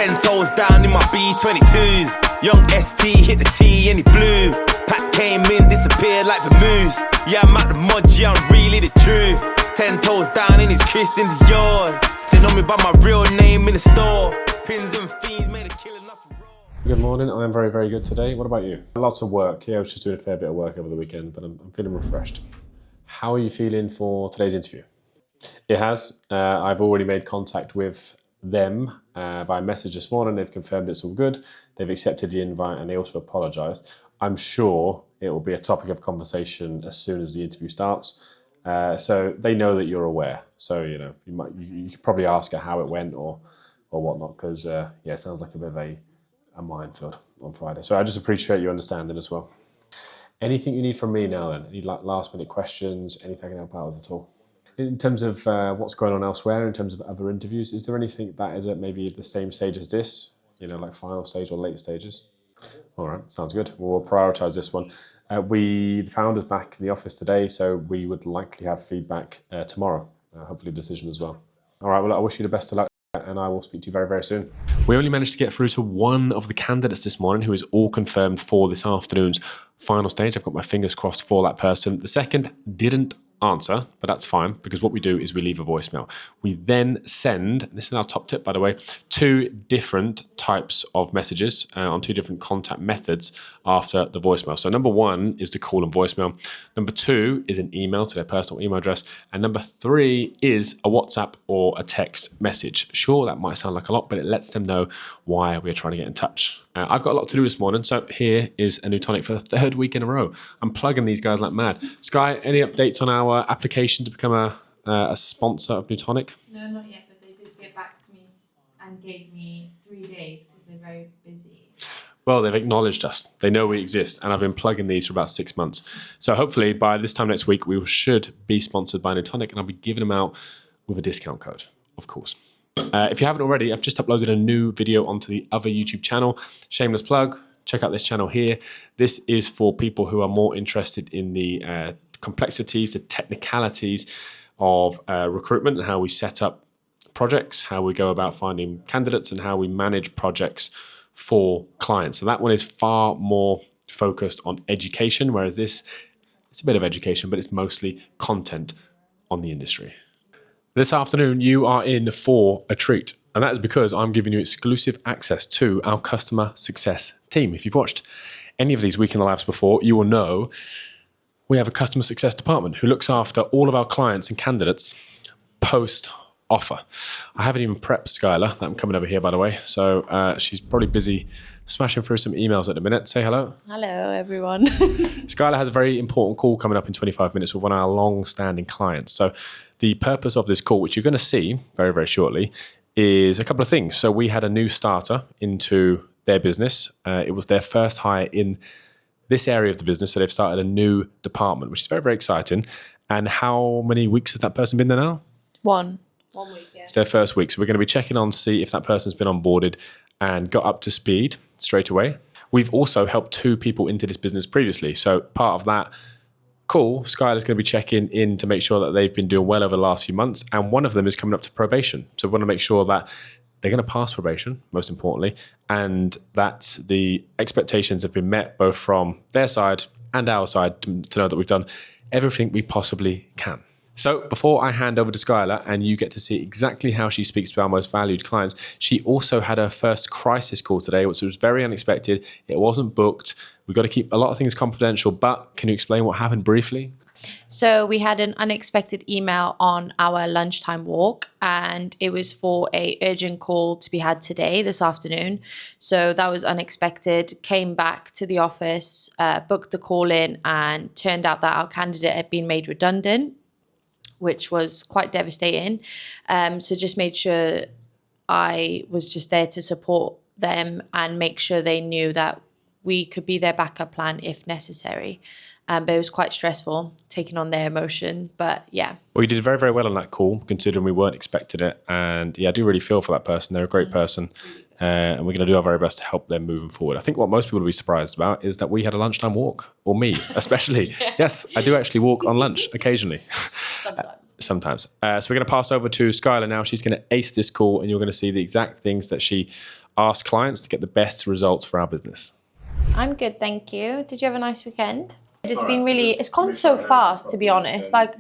10 toes down in my B22s. Young ST hit the T and he blew. Pat came in, disappeared like the moose. Yeah, I'm out the mud, yeah, I'm really the truth. 10 toes down in his Christians, yours. They know me by my real name in the store. Pins and fiends made a killing off the road. Good morning, I'm very, very good today. What about you? Lots of work. Yeah, I was just doing a fair bit of work over the weekend, but I'm feeling refreshed. How are you feeling for today's interview? It has. I've already made contact with them via message this morning. They've confirmed it's all good. They've accepted the invite and they also apologised. I'm sure it will be a topic of conversation as soon as the interview starts. So they know that you're aware. So, you know, you could probably ask her how it went or whatnot, because, yeah, it sounds like a bit of a minefield on Friday. So I just appreciate your understanding as well. Anything you need from me now then? Any last minute questions? Anything I can help out with at all? In terms of what's going on elsewhere, in terms of other interviews, is there anything that is at maybe the same stage as this? You know, like final stage or later stages? All right, sounds good. We'll prioritise this one. The founder's back in the office today, so we would likely have feedback tomorrow, hopefully a decision as well. All right, well, I wish you the best of luck and I will speak to you very, very soon. We only managed to get through to one of the candidates this morning who is all confirmed for this afternoon's final stage. I've got my fingers crossed for that person. The second didn't answer, but that's fine, because what we do is we leave a voicemail. We then send, this is our top tip by the way, 2 different types of messages on 2 different contact methods after the voicemail. So number 1 is the call and voicemail. Number 2 is an email to their personal email address. And number 3 is a WhatsApp or a text message. Sure, that might sound like a lot, but it lets them know why we're trying to get in touch. I've got a lot to do this morning, so here is a new tonic for the 3rd week in a row. I'm plugging these guys like mad. Sky, any updates on our application to become a sponsor of New Tonic? No, not yet, but they did get back to me and gave me 3 days because they're very busy. Well, they've acknowledged us. They know we exist, and I've been plugging these for about 6 months. So hopefully by this time next week, we should be sponsored by New Tonic, and I'll be giving them out with a discount code, of course. If you haven't already, I've just uploaded a new video onto the other YouTube channel. Shameless plug, check out this channel here. This is for people who are more interested in the complexities, the technicalities of recruitment and how we set up projects, how we go about finding candidates and how we manage projects for clients. So that one is far more focused on education, whereas this, it's a bit of education, but it's mostly content on the industry. This afternoon, you are in for a treat, and that is because I'm giving you exclusive access to our customer success team. If you've watched any of these Week in the Labs before, you will know we have a customer success department who looks after all of our clients and candidates post-offer. I haven't even prepped Skyla. I'm coming over here, by the way, so she's probably busy smashing through some emails at the minute. Say hello. Hello, everyone. Skyla has a very important call coming up in 25 minutes with one of our long-standing clients. So the purpose of this call, which you're going to see very, very shortly, is a couple of things. So we had a new starter into their business. It was their first hire in this area of the business. So they've started a new department, which is very, very exciting. And how many weeks has that person been there now? 1 week, yeah. It's their first week. So we're going to be checking on to see if that person's been onboarded and got up to speed straight away. We've also helped 2 people into this business previously. So part of that call, Skyla's going to be checking in to make sure that they've been doing well over the last few months. And one of them is coming up to probation. So we want to make sure that they're going to pass probation, most importantly, and that the expectations have been met both from their side and our side to know that we've done everything we possibly can. So before I hand over to Skyla and you get to see exactly how she speaks to our most valued clients, she also had her first crisis call today, which was very unexpected. It wasn't booked. We've got to keep a lot of things confidential, but can you explain what happened briefly? So we had an unexpected email on our lunchtime walk, and it was for a urgent call to be had today, this afternoon. So that was unexpected. Came back to the office, booked the call in, and turned out that our candidate had been made redundant, which was quite devastating. So just made sure I was just there to support them and make sure they knew that we could be their backup plan if necessary. But it was quite stressful taking on their emotion. But yeah. Well, you did very, very well on that call, considering we weren't expecting it. And yeah, I do really feel for that person. They're a great person. And we're going to do our very best to help them moving forward. I think what most people will be surprised about is that we had a lunchtime walk, or me especially. Yes, I do actually walk on lunch occasionally. Sometimes. So we're going to pass over to Skyla now. She's going to ace this call and you're going to see the exact things that she ask clients to get the best results for our business? I'm good, thank you. Did you have a nice weekend? It's been really, it's gone so fast, to be honest. Like,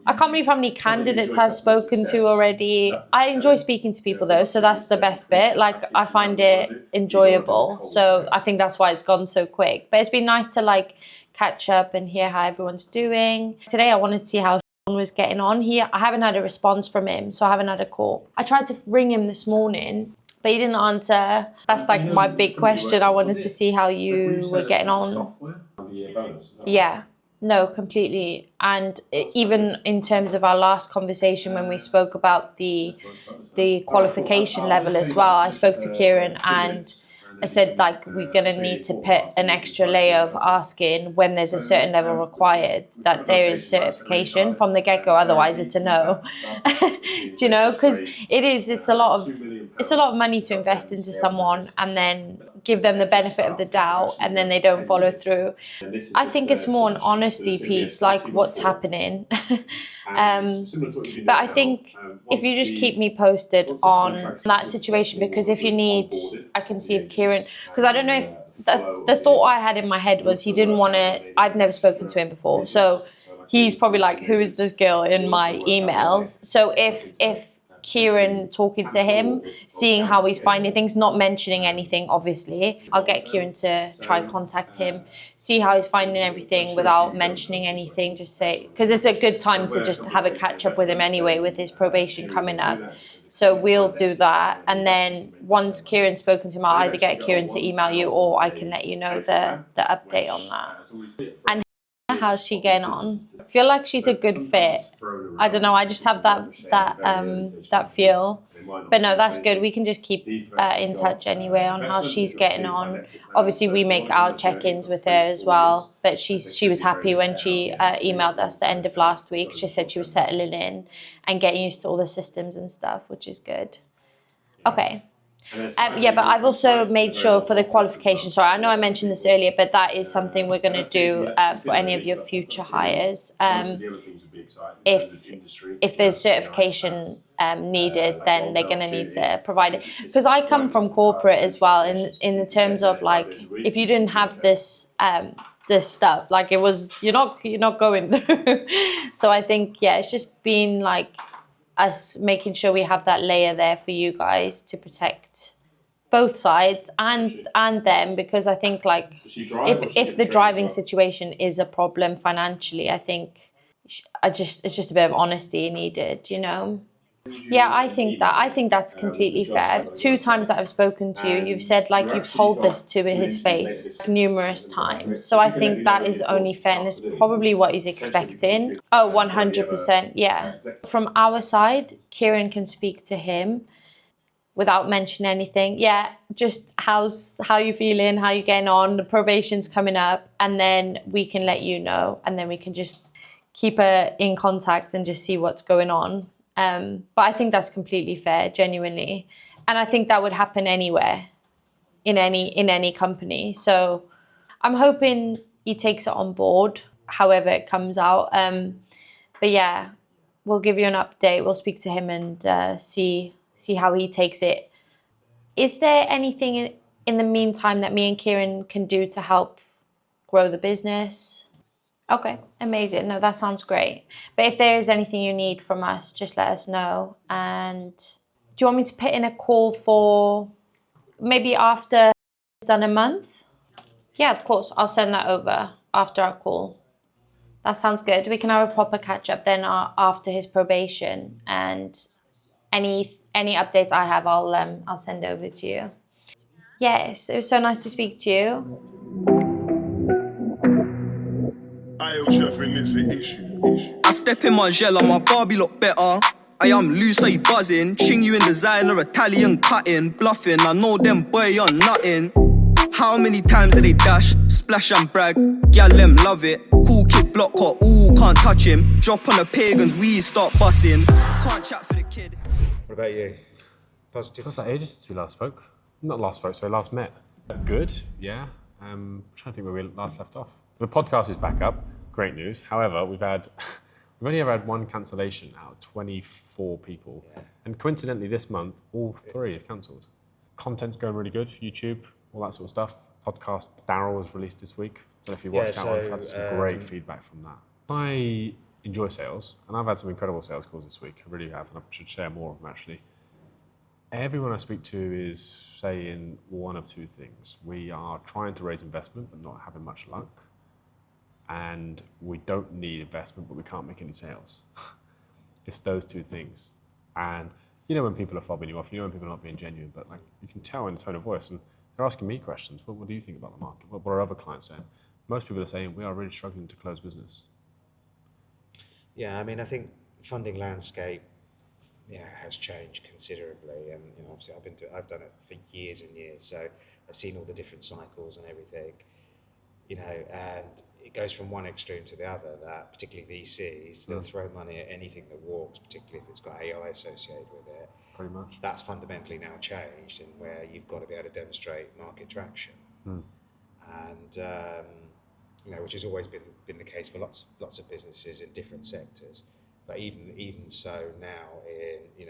I can't believe how many candidates I've spoken to already. I enjoy speaking to people though, so that's the best bit. Like, I find it enjoyable. So I think that's why it's gone so quick. But it's been nice to like catch up and hear how everyone's doing. Today I wanted to see how was getting on. I haven't had a response from him, so I haven't had a call. I tried to ring him this morning, but he didn't answer. That's like my big question. I wanted to see how you were getting on. Yeah, no, completely. And even in terms of our last conversation when we spoke about the qualification level as well, I spoke to Kieran and I said, like, we're going to need to put an extra layer of asking when there's a certain level required, that there is certification from the get-go, otherwise it's a no. Do you know? Because it's a lot of money to invest into someone and then give them the benefit of the doubt and then they don't follow through. I think it's more an honesty piece, like what's happening. But I think if you just keep me posted on that situation, because if you need, I can see if Kieran, because I don't know if the thought I had in my head was he didn't want to, I've never spoken to him before, so he's probably like, who is this girl in my emails? So if Kieran talking to him, seeing how he's finding things, not mentioning anything, obviously. I'll get Kieran to try and contact him, see how he's finding everything without mentioning anything, just say, because it's a good time to just have a catch up with him anyway with his probation coming up. So we'll do that. And then once Kieran's spoken to him, I'll either get Kieran to email you or I can let you know the update on that. And how's she getting on? I feel like she's a good fit. I don't know, I just have that feel. But no, that's good. We can just keep in touch anyway on how she's getting on. Obviously, we make our check-ins with her as well. But she was happy when she emailed us the end of last week. She said she was settling in and getting used to all the systems and stuff, which is good. Okay. Yeah, but I've also made sure for the qualification, sorry, I know I mentioned this earlier, but that is something we're going to do for any of your future hires. If there's certification needed, then they're going to need to provide it. Because I come from corporate as well, in the terms of like, if you didn't have this stuff, like it was, you're not going through. So I think, yeah, it's just been like, us making sure we have that layer there for you guys to protect both sides and them, because I think like if the driving situation is a problem financially, I think it's just a bit of honesty needed, you know. Yeah, I think that's completely fair. 2 times that I've spoken to you, you've said like you've told this to his face numerous times. So I think that is only fair, and it's probably what he's expecting. Oh, 100%, yeah. From our side, Kieran can speak to him without mentioning anything. Yeah, just how you feeling, how you getting on, the probation's coming up, and then we can let you know, and then we can just keep in contact and just see what's going on. But I think that's completely fair, genuinely. And I think that would happen anywhere, in any company. So I'm hoping he takes it on board, however it comes out. But yeah, we'll give you an update. We'll speak to him and see how he takes it. Is there anything in the meantime that me and Kieran can do to help grow the business? Okay, amazing. No, that sounds great. But if there is anything you need from us, just let us know. And do you want me to put in a call for maybe after it's done a month? Yeah, of course. I'll send that over after our call. That sounds good. We can have a proper catch up then after his probation. And any updates I have, I'll send over to you. Yes, it was so nice to speak to you. I step in my gel and my Barbie look better. I am loose, are you buzzing? Ching you in designer, Italian cutting, bluffing. I know them boy you're nothing. How many times did they dash, splash and brag? Gal them love it. Cool kid block hot, ooh, can't touch him. Drop on the pagans, we start bussing. Can't chat for the kid. What about you? Positive? Feels like ages since we last spoke. Not last spoke, sorry, last met. Good, yeah. I'm trying to think where we last left off. The podcast is back up, great news. However, we've only ever had one cancellation out of 24 people. Yeah. And coincidentally this month, all 3 have cancelled. Content's going really good. YouTube, all that sort of stuff. Podcast Daryl was released this week. I don't know if you watched that one. I've had some great feedback from that. I enjoy sales, and I've had some incredible sales calls this week. I really have, and I should share more of them actually. Everyone I speak to is saying one of two things. We are trying to raise investment, but not having much luck. And we don't need investment, but we can't make any sales. It's those two things. And you know when people are fobbing you off, you know when people are not being genuine, but like you can tell in the tone of voice, and they're asking me questions. Well, what do you think about the market? What are other clients saying? Most people are saying we are really struggling to close business. Yeah, I mean, I think funding landscape, has changed considerably, and obviously I've done it for years and years, so I've seen all the different cycles and everything, and it goes from one extreme to the other. That particularly VCs, they'll throw money at anything that walks, particularly if it's got AI associated with it. Pretty much. That's fundamentally now changed, and where you've got to be able to demonstrate market traction, and which has always been the case for lots of businesses in different sectors. But even so now in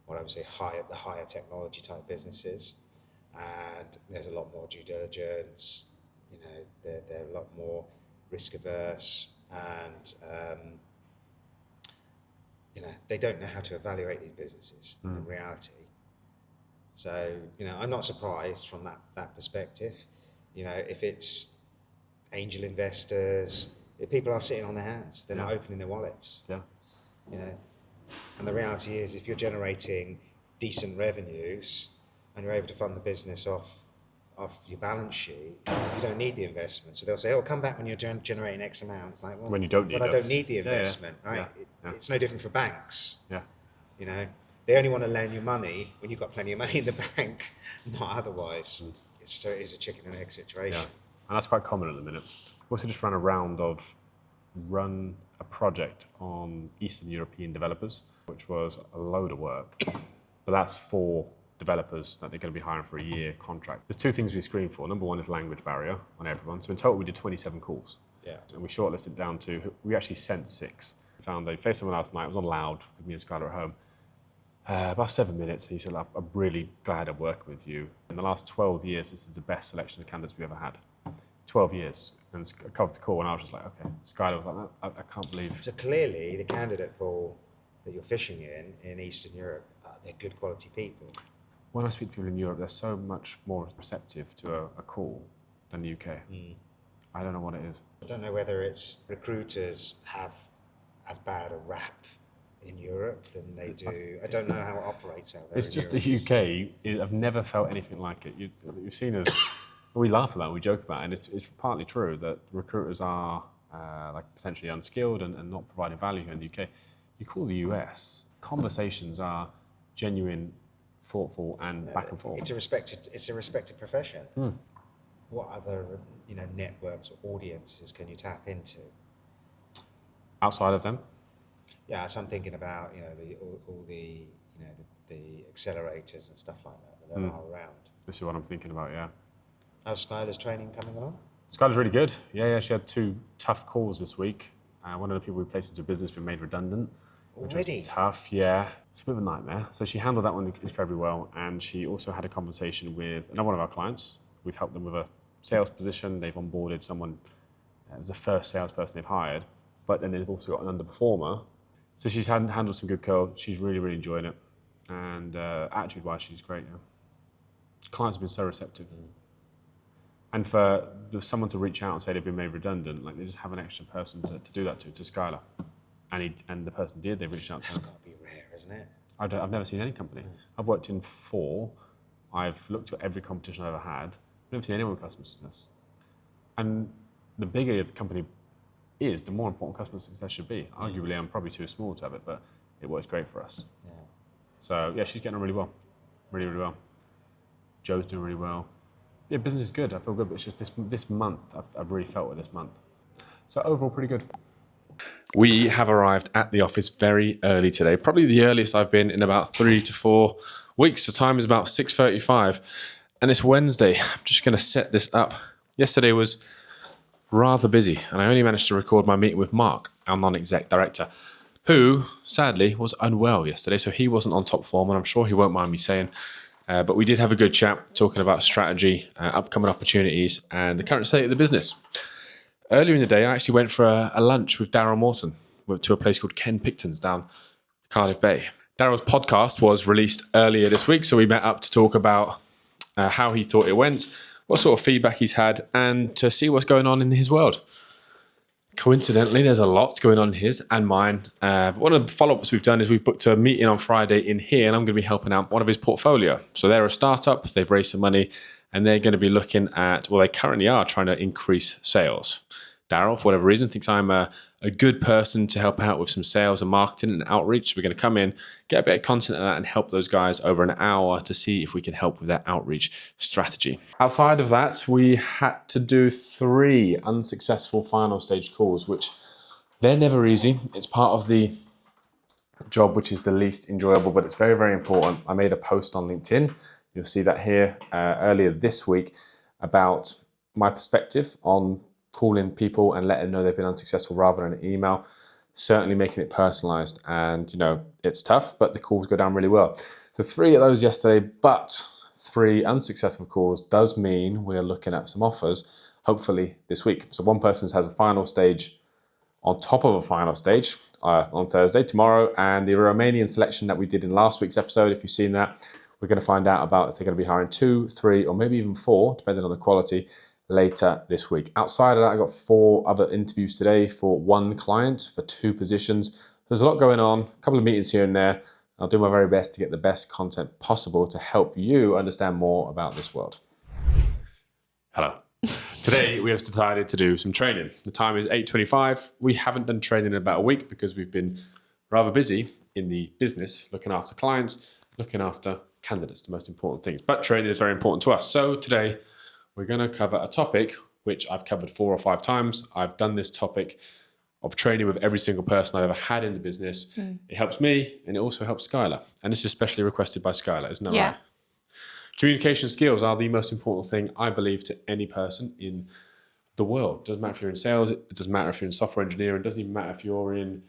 what I would say the higher technology type businesses, and there's a lot more due diligence. They're a lot more risk averse, and they don't know how to evaluate these businesses in reality. So I'm not surprised from that perspective. If it's angel investors, if people are sitting on their hands, they're not opening their wallets. Yeah. And the reality is, if you're generating decent revenues and you're able to fund the business off your balance sheet, you don't need the investment. So they'll say, "Oh, come back when you're generating X amount." It's like, well, when you don't need I don't need the investment, right? Yeah. It's no different for banks. Yeah. They only want to lend you money when you've got plenty of money in the bank, not otherwise. So it is a chicken and egg situation. Yeah. And that's quite common at the minute. We also just run a project on Eastern European developers, which was a load of work. But that's for developers that they're going to be hiring for a year contract. There's two things we screen for. Number one is language barrier on everyone. So in total, we did 27 calls. Yeah. And we shortlisted down to, we actually sent 6. We found they faced someone last night. It was on loud with me and Skyla at home. About 7 minutes. He said, I'm really glad I'm working with you. In the last 12 years, this is the best selection of candidates we ever had. 12 years. And I covered the call, and I was just like, okay. Skyla was like, I can't believe. So clearly, the candidate pool that you're fishing in Eastern Europe, they're good quality people. When I speak to people in Europe, they're so much more receptive to a call than the UK. I don't know what it is. I don't know whether it's recruiters have as bad a rap in Europe than they do. I don't know how it operates out there. It's just the UK. I've never felt anything like it. You've seen us. We laugh about it, we joke about it, and it's partly true that recruiters are like potentially unskilled and not providing value here in the UK. You call the US, conversations are genuine, thoughtful, and back and forth. It's a respected profession. What other networks or audiences can you tap into outside of them? Yeah, so I'm thinking about all the the accelerators and stuff like that are around. This is what I'm thinking about. Yeah. How's Skyla's training coming along? Skyla's really good. Yeah. She had 2 tough calls this week. One of the people we placed into business been made redundant. Already? Tough, yeah. It's a bit of a nightmare. So she handled that one incredibly well, and she also had a conversation with another one of our clients. We've helped them with a sales position. They've onboarded someone. It was the first salesperson they've hired, but then they've also got an underperformer. So she's handled some good calls. She's really, really enjoying it, and attitude-wise, she's great. Yeah. Clients have been so receptive. And for someone to reach out and say they've been made redundant, like they just have an extra person to do that to Skyla. And the person did, they reached out to That's them. got to be rare, isn't it? I've never seen any company. I've worked in 4. I've looked at every competition I've ever had. I've never seen anyone with customer success. And the bigger the company is, the more important customer success should be. Arguably, I'm probably too small to have it, but it works great for us. Yeah. So yeah, she's getting on really well. Really, really well. Joe's doing really well. Yeah, business is good. I feel good, but it's just this month, I've really felt it this month. So overall, pretty good. We have arrived at the office very early today, probably the earliest I've been in about 3 to 4 weeks. The time is about 6:35, and it's Wednesday. I'm just going to set this up. Yesterday was rather busy, and I only managed to record my meeting with Mark, our non-exec director, who sadly was unwell yesterday, so he wasn't on top form, and I'm sure he won't mind me saying But we did have a good chat talking about strategy, upcoming opportunities, and the current state of the business. Earlier in the day, I actually went for a lunch with Daryl Morton to a place called Ken Picton's down Cardiff Bay. Daryl's podcast was released earlier this week, so we met up to talk about how he thought it went, what sort of feedback he's had, and to see what's going on in his world. Coincidentally, there's a lot going on in his and mine. But one of the follow-ups we've done is we've booked a meeting on Friday in here, and I'm going to be helping out one of his portfolio. So they're a startup, they've raised some money, and they're going to be looking at, well, they currently are trying to increase sales. Daryl, for whatever reason, thinks I'm a good person to help out with some sales and marketing and outreach. So we're going to come in, get a bit of content on that, and help those guys over an hour to see if we can help with their outreach strategy. Outside of that, we had to do 3 unsuccessful final stage calls, which they're never easy. It's part of the job which is the least enjoyable, but it's very, very important. I made a post on LinkedIn. You'll see that here earlier this week about my perspective on calling people and letting them know they've been unsuccessful rather than an email, certainly making it personalized. And, it's tough, but the calls go down really well. So 3 of those yesterday, but 3 unsuccessful calls does mean we're looking at some offers, hopefully this week. So one person has a final stage on top of a final stage on Thursday, tomorrow, and the Romanian selection that we did in last week's episode, if you've seen that, we're going to find out about if they're going to be hiring 2, 3, or maybe even 4, depending on the quality, later this week. Outside of that, I got 4 other interviews today for 1 client for 2 positions. There's a lot going on, a couple of meetings here and there. I'll do my very best to get the best content possible to help you understand more about this world. Hello. Today, we have decided to do some training. The time is 8:25. We haven't done training in about a week because we've been rather busy in the business, looking after clients, looking after candidates, the most important things. But training is very important to us. So today, we're going to cover a topic which I've covered 4 or 5 times. I've done this topic of training with every single person I've ever had in the business. It helps me, and it also helps Skyla. And this is especially requested by Skyla, isn't that right? Communication skills are the most important thing, I believe, to any person in the world. It doesn't matter if you're in sales, it doesn't matter if you're in software engineering, it doesn't even matter if you're in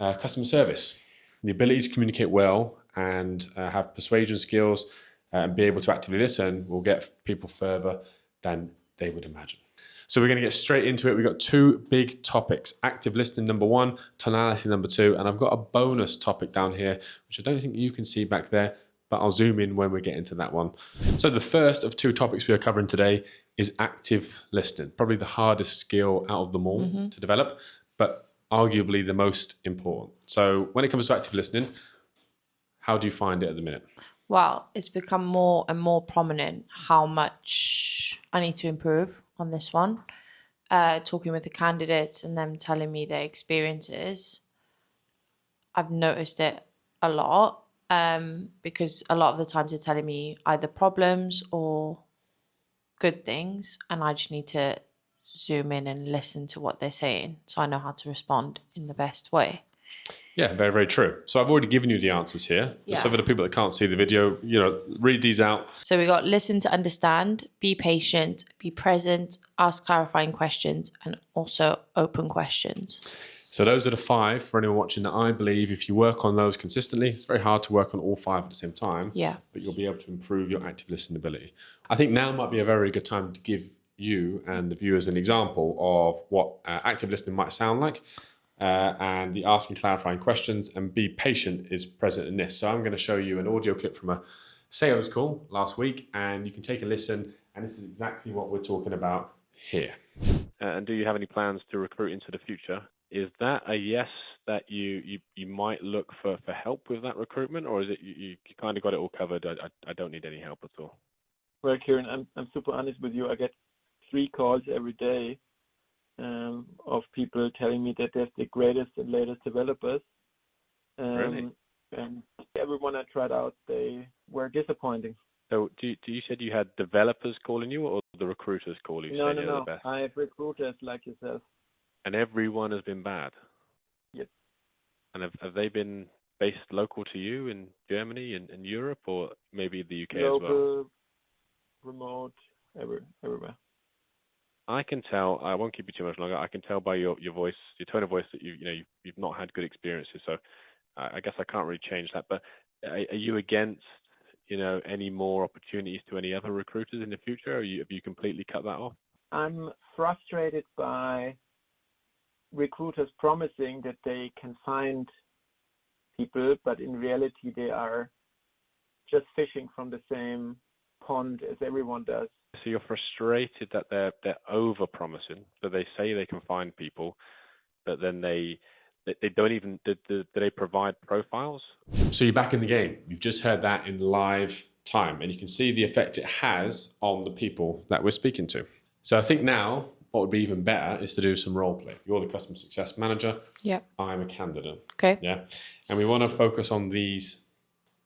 customer service. The ability to communicate well and have persuasion skills and be able to actively listen will get people further than they would imagine. So we're going to get straight into it. We've got 2 big topics: active listening number 1, tonality number 2, and I've got a bonus topic down here, which I don't think you can see back there, but I'll zoom in when we get into that one. So the first of 2 topics we are covering today is active listening, probably the hardest skill out of them all to develop, but arguably the most important. So when it comes to active listening, how do you find it at the minute? Well, it's become more and more prominent how much I need to improve on this one. Talking with the candidates and them telling me their experiences, I've noticed it a lot because a lot of the times they're telling me either problems or good things, and I just need to zoom in and listen to what they're saying so I know how to respond in the best way. Yeah, very, very true. So I've already given you the answers here. Yeah. So for the people that can't see the video, read these out. So we got listen to understand, be patient, be present, ask clarifying questions, and also open questions. So those are the 5 for anyone watching that I believe if you work on those consistently, it's very hard to work on all 5 at the same time, but you'll be able to improve your active listening ability. I think now might be a very good time to give you and the viewers an example of what active listening might sound like. And the asking clarifying questions and be patient is present in this. So I'm going to show you an audio clip from a sales call last week, and you can take a listen, and this is exactly what we're talking about here. And do you have any plans to recruit into the future? Is that a yes that you might look for help with that recruitment, or is it you kind of got it all covered? I don't need any help at all. Well, Kieran, I'm super honest with you. I get 3 calls every day of people telling me that they're the greatest and latest developers. Really? And everyone I tried out, they were disappointing. So do you said you had developers calling you, or the recruiters calling you? No. I have recruiters like yourself. And everyone has been bad? Yes. And have they been based local to you in Germany and Europe, or maybe the UK Global, as well? Remote, everywhere. I can tell. I won't keep you too much longer. I can tell by your voice, your tone of voice, that you've not had good experiences. So I guess I can't really change that. But are you against any more opportunities to any other recruiters in the future? Or have you completely cut that off? I'm frustrated by recruiters promising that they can find people, but in reality they are just fishing from the same pond as everyone does. So you're frustrated that they're over promising, that they say they can find people, but then they don't even, do they provide profiles? So you're back in the game. You've just heard that in live time, and you can see the effect it has on the people that we're speaking to. So I think now what would be even better is to do some role play. You're the customer success manager. Yep. I'm a candidate. Okay. Yeah. And we want to focus on these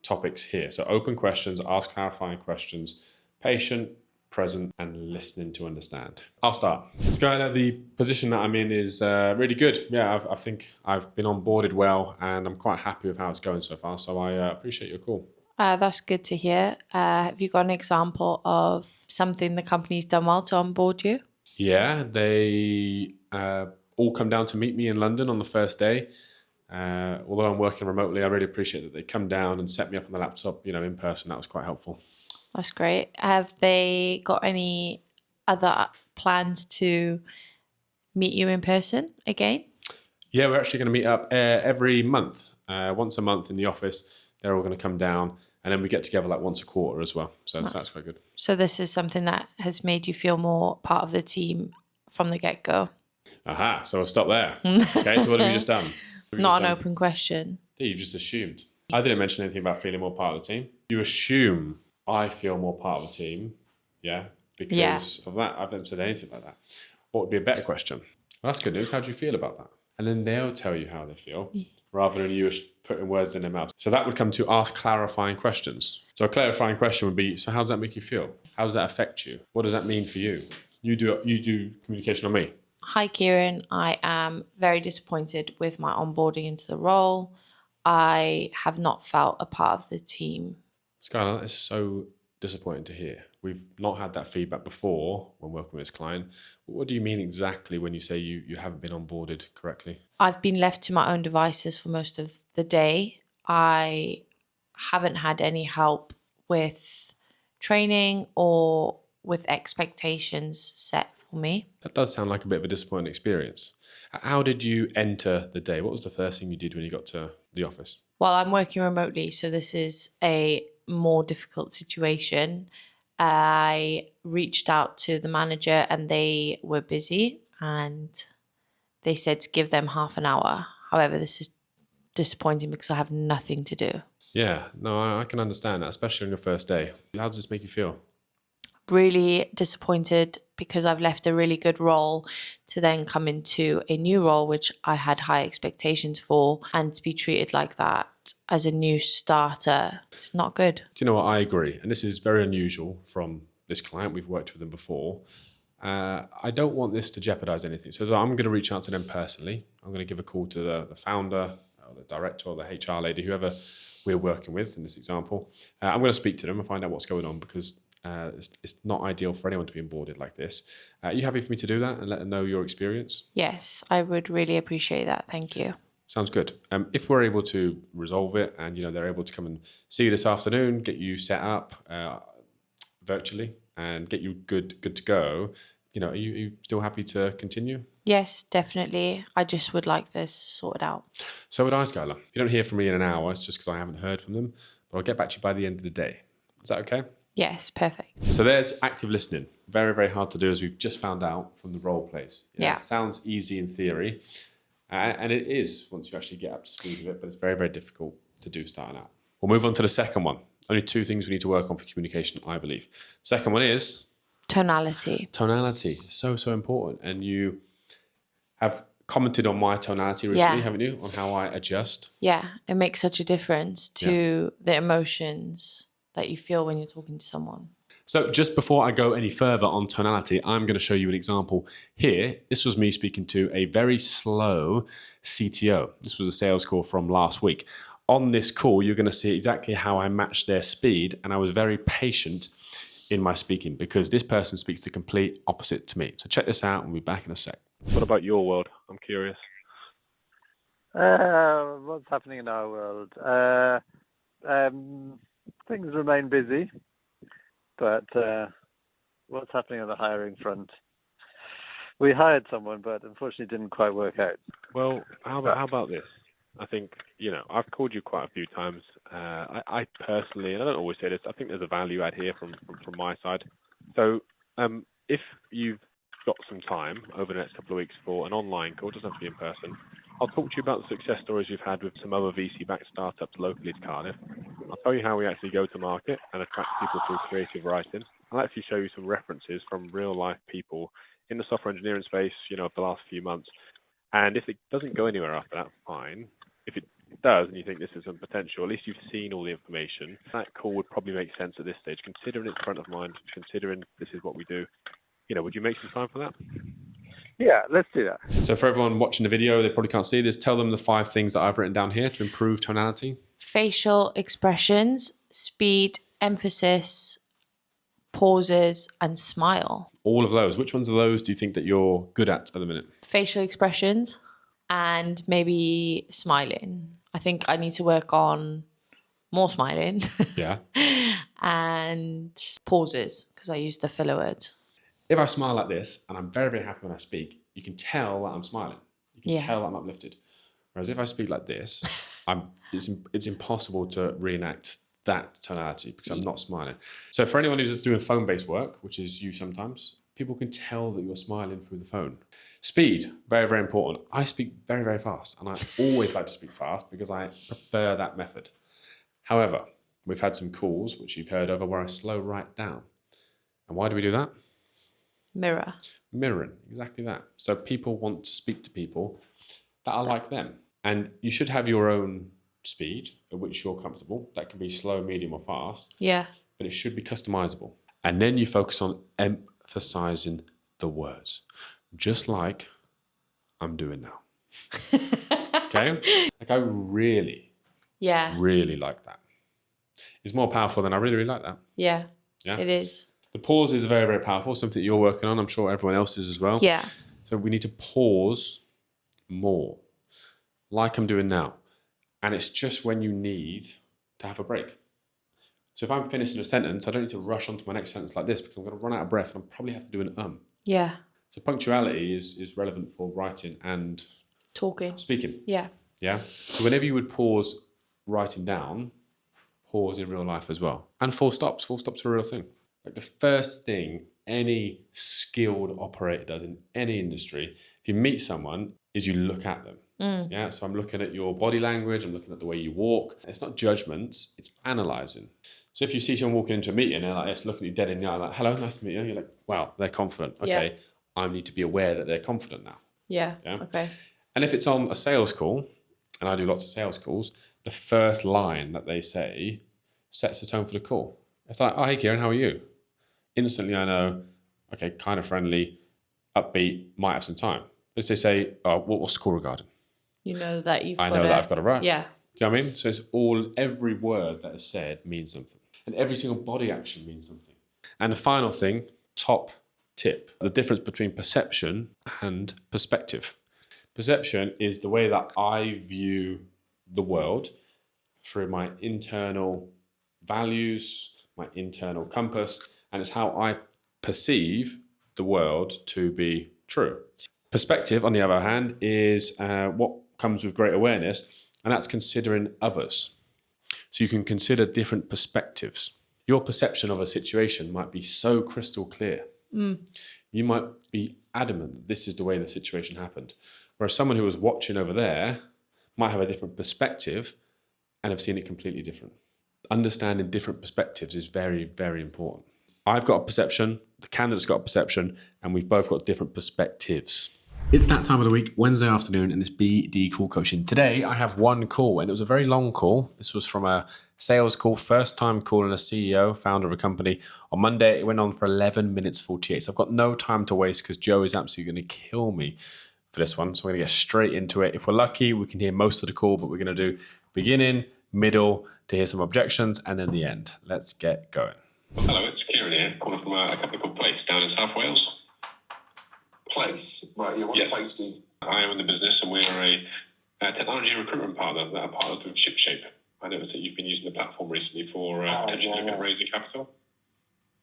topics here. So open questions, ask clarifying questions, patient, present, and listening to understand. I'll start. Skyla, the position that I'm in is really good. Yeah, I think I've been onboarded well, and I'm quite happy with how it's going so far. So I appreciate your call. That's good to hear. Have you got an example of something the company's done well to onboard you? Yeah, they all come down to meet me in London on the first day. Although I'm working remotely, I really appreciate that they come down and set me up on the laptop, in person. That was quite helpful. That's great. Have they got any other plans to meet you in person again? Yeah, we're actually going to meet up every month, once a month in the office. They're all going to come down, and then we get together like once a quarter as well. So that's quite good. So this is something that has made you feel more part of the team from the get-go. Aha, so I'll stop there. Okay, so what have you just done? Not an open question. Yeah, you just assumed. I didn't mention anything about feeling more part of the team. You assume I feel more part of the team, yeah, because of that. I haven't said anything like that. What would be a better question? Well, that's good news. How do you feel about that? And then they'll tell you how they feel, rather than you putting words in their mouth. So that would come to ask clarifying questions. So a clarifying question would be, so how does that make you feel? How does that affect you? What does that mean for you? You do communication on me. Hi, Kieran. I am very disappointed with my onboarding into the role. I have not felt a part of the team. Skyla, that is so disappointing to hear. We've not had that feedback before when working with this client. What do you mean exactly when you say you haven't been onboarded correctly? I've been left to my own devices for most of the day. I haven't had any help with training or with expectations set for me. That does sound like a bit of a disappointing experience. How did you enter the day? What was the first thing you did when you got to the office? Well, I'm working remotely, so this is a more difficult situation. I reached out to the manager and they were busy and they said to give them half an hour. However, this is disappointing because I have nothing to do. Yeah, no, I can understand that, especially on your first day. How does this make you feel? Really disappointed because I've left a really good role to then come into a new role, which I had high expectations for, and to be treated like that as a new starter, it's not good. Do you know what? I agree. And this is very unusual from this client. We've worked with them before. I don't want this to jeopardize anything. So I'm going to reach out to them personally. I'm going to give a call to the founder or the director or the HR lady, whoever we're working with in this example. I'm going to speak to them and find out what's going on because it's not ideal for anyone to be onboarded like this. Are you happy for me to do that and let them know your experience? Yes, I would really appreciate that. Thank you. Sounds good. If we're able to resolve it and they're able to come and see you this afternoon, get you set up virtually and get you good to go, are you still happy to continue? Yes, definitely. I just would like this sorted out. So would I, Skyla. If you don't hear from me in an hour, it's just because I haven't heard from them, but I'll get back to you by the end of the day. Is that okay? Yes, perfect. So there's active listening. Very, very hard to do, as we've just found out from the role plays. Yeah. It sounds easy in theory, and it is once you actually get up to speed with it, but it's very, very difficult to do starting out. We'll move on to the second one. Only two things we need to work on for communication, I believe. Second one is... Tonality. Tonality. So important. And you have commented on my tonality recently, haven't you? On how I adjust. Yeah, it makes such a difference to the emotions that you feel when you're talking to someone. So just before I go any further on tonality, I'm going to show you an example here. This was me speaking to a very slow CTO. This was a sales call from last week. On this call, you're going to see exactly how I matched their speed, and I was very patient in my speaking because this person speaks the complete opposite to me. So check this out and we'll be back in a sec. What about your world? I'm curious. What's happening in our world? Things remain busy, but what's happening on the hiring front? We hired someone, but unfortunately didn't quite work out. Well, how about this? I think, I've called you quite a few times. I personally, and I don't always say this, I think there's a value add here from my side. So if you've got some time over the next couple of weeks for an online call, it doesn't have to be in person, I'll talk to you about the success stories we've had with some other VC-backed startups locally to Cardiff. I'll tell you how we actually go to market and attract people through creative writing. I'll actually show you some references from real-life people in the software engineering space, of the last few months. And if it doesn't go anywhere after that, fine. If it does and you think this is some potential, at least you've seen all the information. That call would probably make sense at this stage, considering it's front of mind, considering this is what we do. Would you make some time for that? Yeah, let's do that. So for everyone watching the video, they probably can't see this. Tell them the 5 things that I've written down here to improve tonality. Facial expressions, speed, emphasis, pauses, and smile. All of those. Which ones of those do you think that you're good at the minute? Facial expressions and maybe smiling. I think I need to work on more smiling. Yeah. And pauses, because I use the filler words. If I smile like this, and I'm very, very happy when I speak, you can tell that I'm smiling. You can tell that I'm uplifted. Whereas if I speak like this, it's impossible to reenact that tonality because I'm not smiling. So for anyone who's doing phone-based work, which is you sometimes, people can tell that you're smiling through the phone. Speed, very, very important. I speak very, very fast, and I always like to speak fast because I prefer that method. However, we've had some calls, which you've heard of, where I slow right down. And why do we do that? Mirroring, exactly that. So people want to speak to people that are like them. And you should have your own speed at which you're comfortable. That can be slow, medium, or fast. Yeah. But it should be customizable. And then you focus on emphasizing the words, just like I'm doing now. Okay? Like I really like that. It's more powerful than I really like that. Yeah, it is. The pause is very, very powerful, something that you're working on. I'm sure everyone else is as well. Yeah. So we need to pause more, like I'm doing now. And it's just when you need to have a break. So if I'm finishing a sentence, I don't need to rush onto my next sentence like this because I'm going to run out of breath and I'll probably have to do an Yeah. So punctuality is relevant for writing and speaking. Yeah. Yeah. So whenever you would pause writing down, pause in real life as well. And full stops. Full stops are a real thing. Like the first thing any skilled operator does in any industry, if you meet someone, is you look at them. Yeah. So I'm looking at your body language. I'm looking at the way you walk. It's not judgments. It's analyzing. So if you see someone walking into a meeting and they're like, it's looking at you dead in the eye, like, hello, nice to meet you. You're like, wow, they're confident. Okay. I need to be aware that they're confident now. Yeah. Okay. And if it's on a sales call, and I do lots of sales calls, the first line that they say sets the tone for the call. It's like, oh, hey, Kieran, how are you? Instantly, I know, okay, kind of friendly, upbeat, might have some time. But if they say, oh, what's the call regarding? You know that I know that I've got it right. Yeah. Do you know what I mean? So it's every word that is said means something. And every single body action means something. And the final thing, top tip, the difference between perception and perspective. Perception is the way that I view the world through my internal values, my internal compass, and it's how I perceive the world to be true. Perspective, on the other hand, is what comes with great awareness, and that's considering others. So you can consider different perspectives. Your perception of a situation might be so crystal clear. You might be adamant that this is the way the situation happened. Whereas someone who was watching over there might have a different perspective and have seen it completely different. Understanding different perspectives is very, very important. I've got a perception, the candidate's got a perception, and we've both got different perspectives. It's that time of the week, Wednesday afternoon, and it's BD Call Coaching. Today, I have one call, and it was a very long call. This was from a sales call, first time calling a CEO, founder of a company. On Monday, it went on for 11 minutes 48. So I've got no time to waste because Joe is absolutely going to kill me for this one. So we're going to get straight into it. If we're lucky, we can hear most of the call, but we're going to do beginning, middle, to hear some objections, and then the end. Let's get going. Well, hello, it's Kieran here, calling from a company called Place down in South Wales. Place? Right, yeah, what place do you... I own the business and we're a technology recruitment partner that are partnered with ShipShape. I noticed that you've been using the platform recently for potential looking at raising capital.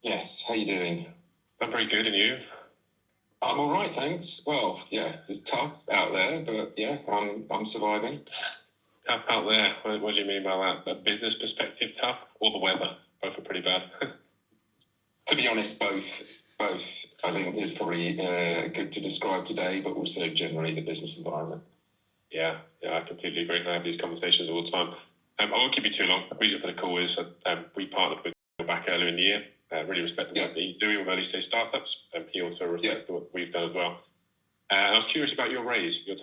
Yes, how you doing? I'm very good, and you? I'm all right, thanks. Well, yeah, it's tough out there, but yeah, I'm surviving. Tough out there? What do you mean by that? A business perspective tough, or the weather? Both are pretty bad. To be honest, both. I think is probably good to describe today, but also generally the business environment. Yeah, I completely agree. I have these conversations all the time. I won't keep you too long. The reason for the call is we partnered with Bill back earlier in the year. Really respect the work that he's doing with early stage startups. He also respects what we've done as well. I was curious about your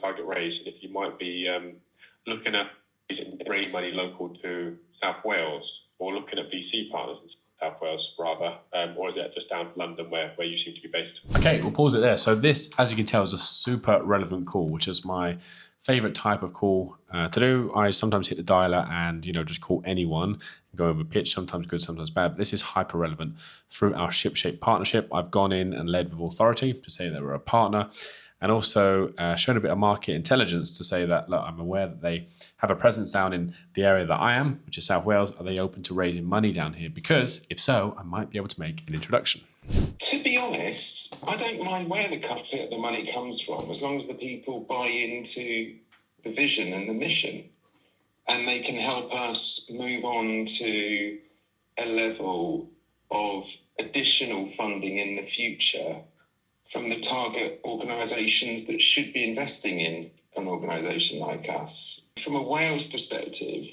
target raise, and if you might be looking at raising money local to South Wales, or looking at VC partners in South Wales rather, or is it just down to London where you seem to be based? Okay, we'll pause it there. So this, as you can tell, is a super relevant call, which is my favorite type of call to do. I sometimes hit the dialer and just call anyone, go over pitch, sometimes good, sometimes bad. But this is hyper relevant. Through our ShipShape partnership, I've gone in and led with authority to say that we're a partner, and also shown a bit of market intelligence to say that, look, I'm aware that they have a presence down in the area that I am, which is South Wales. Are they open to raising money down here? Because if so, I might be able to make an introduction. To be honest, I don't mind where the money comes from, as long as the people buy into the vision and the mission, and they can help us move on to a level of additional funding in the future from the target organisations that should be investing in an organisation like us. From a Wales perspective,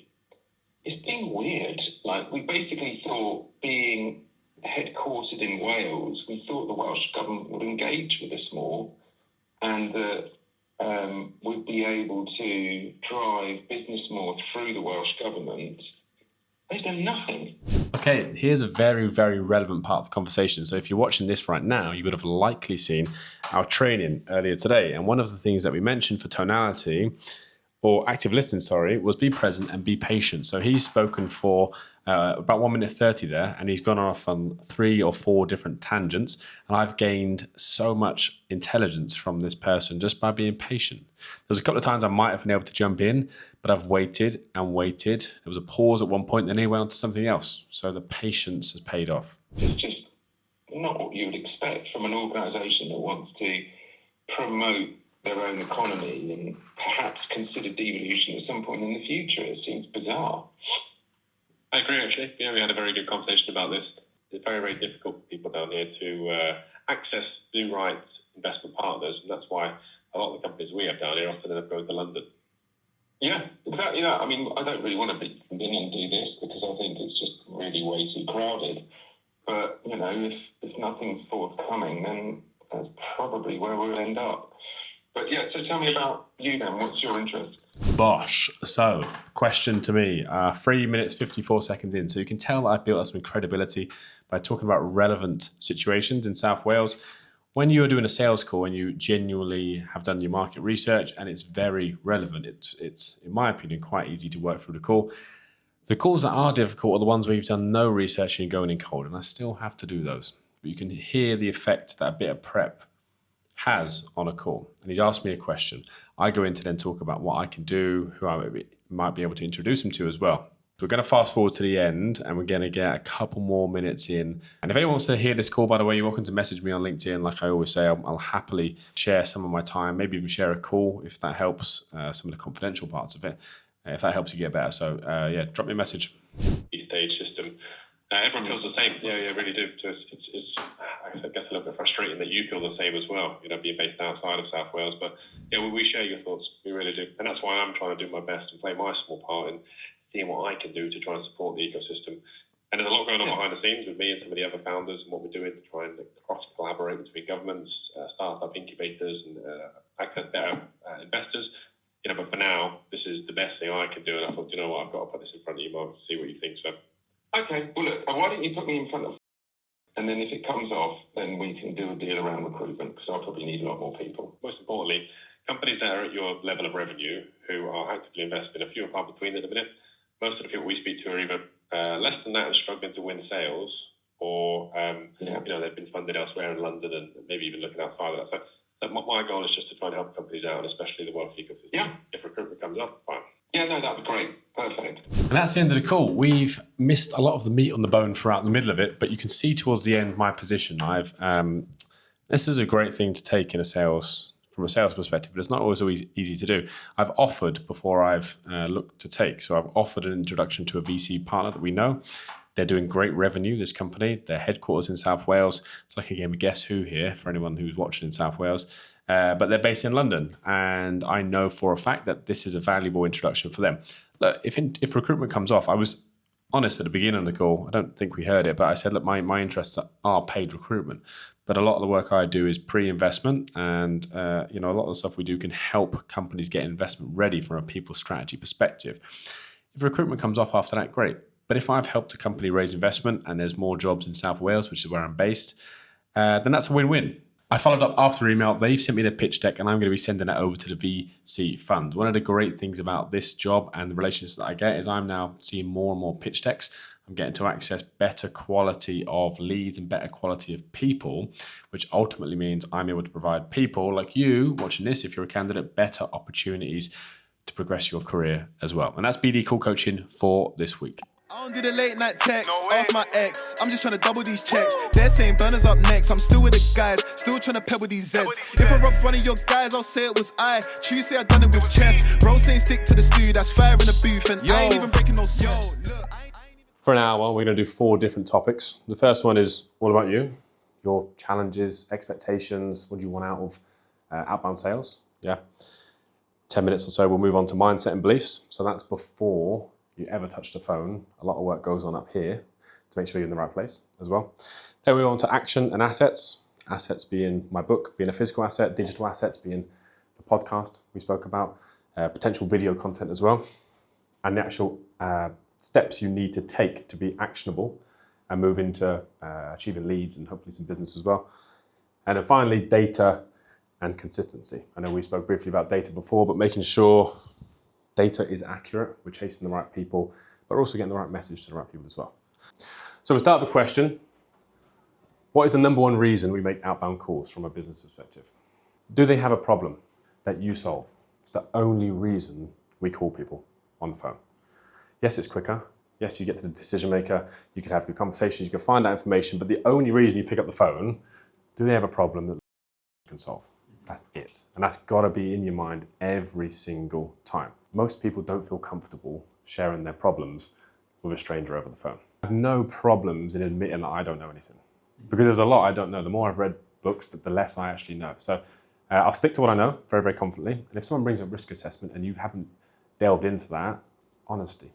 it's been weird. Like, we basically thought, being headquartered in Wales, we thought the Welsh government would engage with us more, and that would be able to drive business more through the Welsh government. They've done nothing. Okay, here's a very, very relevant part of the conversation. So if you're watching this right now, you would have likely seen our training earlier today. And one of the things that we mentioned for Tonality, or active listening, was be present and be patient. So he's spoken for about 1 minute 30 there, and he's gone off on 3 or 4 different tangents. And I've gained so much intelligence from this person just by being patient. There was a couple of times I might have been able to jump in, but I've waited and waited. There was a pause at one point, then he went on to something else. So the patience has paid off. It's just not what you would expect from an organisation that wants to promote their own economy and perhaps consider devolution at some point in the future. It seems bizarre. I agree, actually. Yeah, we had a very good conversation about this. It's very, very difficult for people down here to access the right investment partners, and that's why a lot of the companies we have down here often end up going to London. Yeah, exactly that. I mean, I don't really want to be in and do this because I think it's just really way too crowded. But, if nothing's forthcoming, then that's probably where we'll end up. But yeah, so tell me about you then. What's your interest? Bosh. So, question to me, 3 minutes, 54 seconds in. So you can tell that I've built up some credibility by talking about relevant situations in South Wales. When you're doing a sales call and you genuinely have done your market research and it's very relevant, it's in my opinion, quite easy to work through the call. The calls that are difficult are the ones where you've done no research and you're going in cold, and I still have to do those. But you can hear the effect that a bit of prep has on a call. And he's asked me a question. I go in to then talk about what I can do, who I might be able to introduce him to as well. We're going to fast forward to the end, and we're going to get a couple more minutes in. And if anyone wants to hear this call, by the way, you're welcome to message me on LinkedIn. Like I always say, I'll happily share some of my time, maybe even share a call if that helps, some of the confidential parts of it, if that helps you get better. So yeah, drop me a message. Stage system. Everyone feels the same. Yeah, really do. It's I guess a little bit frustrating that you feel the same as well, being based outside of South Wales. But yeah, we share your thoughts. We really do. And that's why I'm trying to do my best and play my small part in seeing what I can do to try and support the ecosystem. And there's a lot going on behind the scenes with me and some of the other founders and what we're doing to try and cross-collaborate between governments, startup incubators, and access better investors. But for now, this is the best thing I can do. And I thought, you know what, I've got to put this in front of you, Mark, to see what you think. So, okay, well, look, why don't you put me in front of, and then if it comes off, then we can do a deal around recruitment, because I'll probably need a lot more people. Most importantly, companies that are at your level of revenue who are actively investing, a few and far between at the minute. Most of the people we speak to are either less than that and struggling to win sales, or they've been funded elsewhere in London and maybe even looking outside of that. So my goal is just to try and help companies out, and especially the wealth ecosystem. Yeah. If recruitment comes up, fine. Yeah, no, that'd be great. Perfect. And that's the end of the call. We've missed a lot of the meat on the bone throughout the middle of it, but you can see towards the end my position. This is a great thing to take in from a sales perspective, but it's not always easy to do. I've offered before I've looked to take. So I've offered an introduction to a VC partner that we know. They're doing great revenue, this company. Their headquarters in South Wales. It's like a game of Guess Who here for anyone who's watching in South Wales. But they're based in London. And I know for a fact that this is a valuable introduction for them. Look, if recruitment comes off, I was honest at the beginning of the call. I don't think we heard it, but I said, look, my interests are paid recruitment. But a lot of the work I do is pre-investment, and a lot of the stuff we do can help companies get investment ready from a people strategy perspective. If recruitment comes off after that, great. But if I've helped a company raise investment and there's more jobs in South Wales, which is where I'm based, then that's a win-win. I followed up after email. They've sent me the pitch deck, and I'm going to be sending that over to the VC fund. One of the great things about this job and the relationships that I get is I'm now seeing more and more pitch decks. I'm getting to access better quality of leads and better quality of people, which ultimately means I'm able to provide people like you watching this, if you're a candidate, better opportunities to progress your career as well. And that's BD Call Coaching for this week. I don't do the late night text, ask my ex. I'm just trying to double these checks. They're saying Burner's up next. I'm still with the guys, still trying to pebble these Zeds. If I rob one of your guys, I'll say it was I. True say I done it with chess. Bro saying stick to the stew, that's fire in the booth. And I ain't even breaking no yo. For an hour, we're going to do 4 different topics. The first one is all about you, your challenges, expectations. What do you want out of outbound sales? Yeah. 10 minutes or so, we'll move on to mindset and beliefs. So that's before you ever touch the phone. A lot of work goes on up here to make sure you're in the right place as well. Then we move on to action and assets. Assets being my book, being a physical asset, digital assets being the podcast we spoke about, potential video content as well, and the actual steps you need to take to be actionable and move into achieving leads and hopefully some business as well. And then finally, data and consistency. I know we spoke briefly about data before, but making sure data is accurate, we're chasing the right people, but also getting the right message to the right people as well. So we'll start with the question, what is the number one reason we make outbound calls from a business perspective? Do they have a problem that you solve? It's the only reason we call people on the phone. Yes, it's quicker. Yes, you get to the decision maker. You can have good conversations. You can find that information. But the only reason you pick up the phone, do they have a problem that you can solve? That's it. And that's got to be in your mind every single time. Most people don't feel comfortable sharing their problems with a stranger over the phone. I have no problems in admitting that I don't know anything. Because there's a lot I don't know. The more I've read books, the less I actually know. So I'll stick to what I know very, very confidently. And if someone brings up risk assessment and you haven't delved into that, honesty.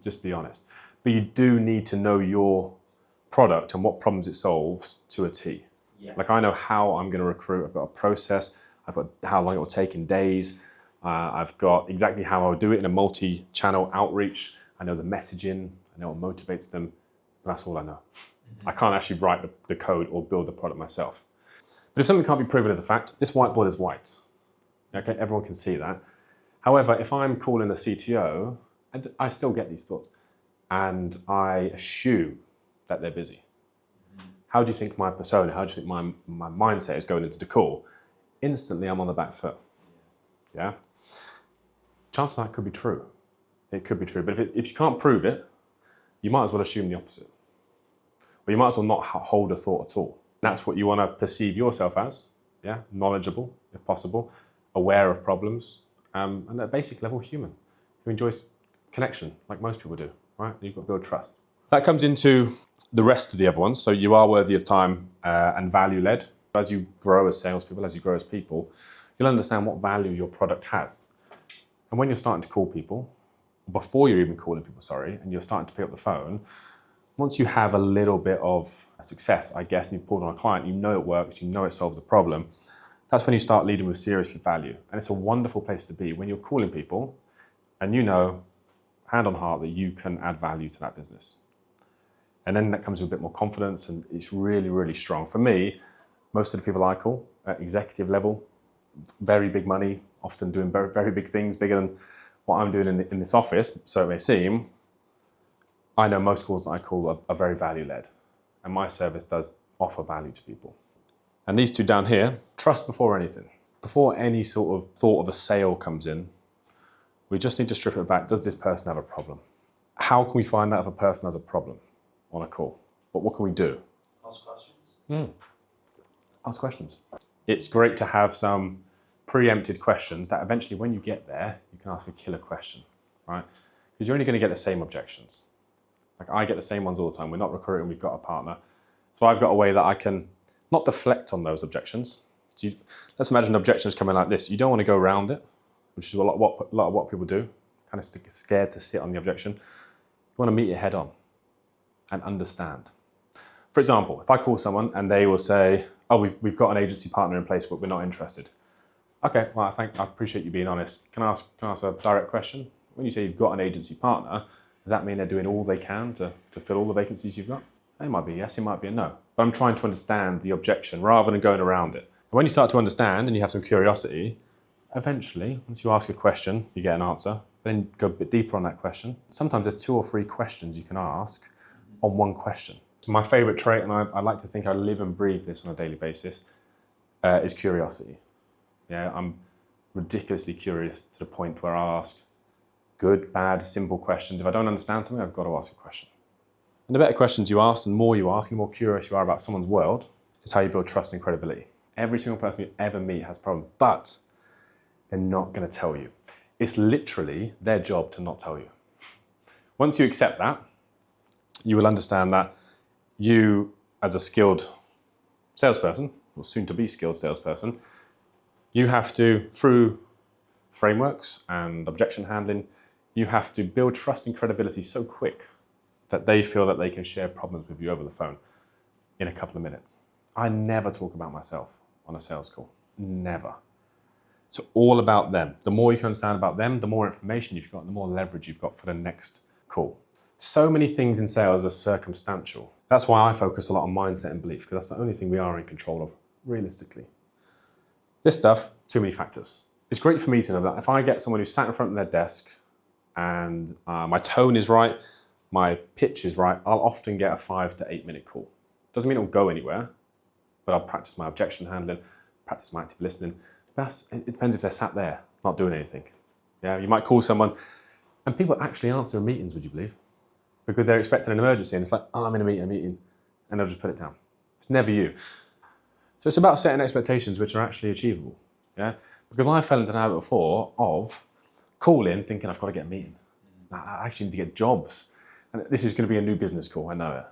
Just be honest. But you do need to know your product and what problems it solves to a T. Yeah. Like I know how I'm going to recruit. I've got a process. I've got how long it will take in days. I've got exactly how I'll do it in a multi-channel outreach. I know the messaging. I know what motivates them. That's all I know. I can't actually write the code or build the product myself. But if something can't be proven as a fact, this whiteboard is white. Okay, everyone can see that. However, if I'm calling a CTO, I still get these thoughts, and I assume that they're busy. How do you think my persona, how do you think my mindset is going into the call? Instantly, I'm on the back foot. Yeah? Chances are it could be true. It could be true, but if you can't prove it, you might as well assume the opposite. Or you might as well not hold a thought at all. That's what you want to perceive yourself as, yeah? Knowledgeable, if possible, aware of problems, and at a basic level, human, who enjoys connection, like most people do, right? You've got to build trust. That comes into the rest of the other ones. So you are worthy of time and value-led. As you grow as salespeople, as you grow as people, you'll understand what value your product has. And when you're starting to call people, before you're even calling people, and you're starting to pick up the phone, once you have a little bit of success, I guess, and you've pulled on a client, you know it works, you know it solves a problem, that's when you start leading with serious value. And it's a wonderful place to be when you're calling people and you know, hand on heart, that you can add value to that business. And then that comes with a bit more confidence, and it's really, really strong. For me, most of the people I call at executive level, very big money, often doing very, very big things, bigger than what I'm doing in this office, so it may seem. I know most calls that I call are very value-led, and my service does offer value to people. And these two down here, trust before anything. Before any sort of thought of a sale comes in, We just need to strip it back. Does this person have a problem? How can we find out if a person has a problem on a call? But what can we do? Ask questions. Ask questions. It's great to have some preempted questions that eventually when you get there, you can ask a killer question, right? Because you're only going to get the same objections. Like I get the same ones all the time. We're not recruiting, we've got a partner. So I've got a way that I can not deflect on those objections. So let's imagine objections coming like this. You don't want to go around it, which is a lot of what people do, kind of scared to sit on the objection. You want to meet it head on and understand. For example, if I call someone and they will say, oh, we've got an agency partner in place, but we're not interested. Okay, well, I appreciate you being honest. Can I ask a direct question? When you say you've got an agency partner, does that mean they're doing all they can to fill all the vacancies you've got? It might be a yes, it might be a no. But I'm trying to understand the objection rather than going around it. And when you start to understand and you have some curiosity, eventually, once you ask a question, you get an answer, then go a bit deeper on that question. Sometimes there's 2 or 3 questions you can ask on one question. So my favorite trait, and I like to think I live and breathe this on a daily basis, is curiosity. Yeah, I'm ridiculously curious to the point where I ask good, bad, simple questions. If I don't understand something, I've got to ask a question. And the better questions you ask, and more you ask, and more curious you are about someone's world, is how you build trust and credibility. Every single person you ever meet has problems, but they're not going to tell you. It's literally their job to not tell you. Once you accept that, you will understand that you, as a skilled salesperson, or soon to be skilled salesperson, you have to, through frameworks and objection handling, you have to build trust and credibility so quick that they feel that they can share problems with you over the phone in a couple of minutes. I never talk about myself on a sales call, never. It's all about them. The more you can understand about them, the more information you've got, the more leverage you've got for the next call. So many things in sales are circumstantial. That's why I focus a lot on mindset and belief, because that's the only thing we are in control of, realistically. This stuff, too many factors. It's great for me to know that if I get someone who's sat in front of their desk and my tone is right, my pitch is right, I'll often get a 5 to 8 minute call. Doesn't mean it'll go anywhere, but I'll practice my objection handling, practice my active listening. It depends if they're sat there, not doing anything. Yeah, you might call someone, and people actually answer in meetings, would you believe? Because they're expecting an emergency, and it's like, oh, I'm in a meeting, and they'll just put it down. It's never you. So it's about setting expectations which are actually achievable. Yeah, because I fell into the habit before of calling, thinking I've got to get a meeting. I actually need to get jobs, and this is going to be a new business call. I know it.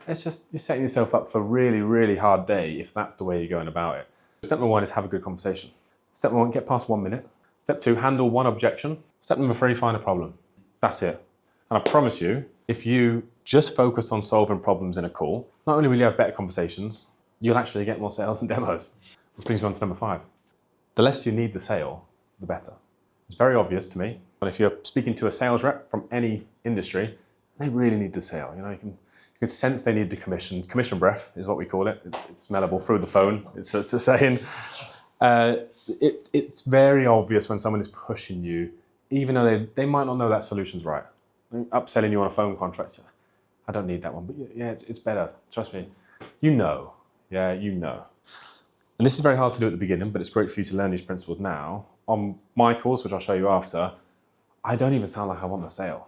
It's just you're setting yourself up for a really, really hard day if that's the way you're going about it. Step number 1 is have a good conversation. Step number 1, get past 1 minute. Step 2, handle one objection. Step number 3, find a problem. That's it. And I promise you, if you just focus on solving problems in a call, not only will you have better conversations, you'll actually get more sales and demos. Which brings me on to number 5. The less you need the sale, the better. It's very obvious to me, but if you're speaking to a sales rep from any industry, they really need the sale. You know, you can sense they need the commission. Commission breath is what we call it. It's smellable through the phone. It's a saying. It's very obvious when someone is pushing you, even though they might not know that solution's right. Upselling you on a phone contract. I don't need that one, but yeah, it's better. Trust me. You know. Yeah, you know. And this is very hard to do at the beginning, but it's great for you to learn these principles now. On my course, which I'll show you after, I don't even sound like I want the sale.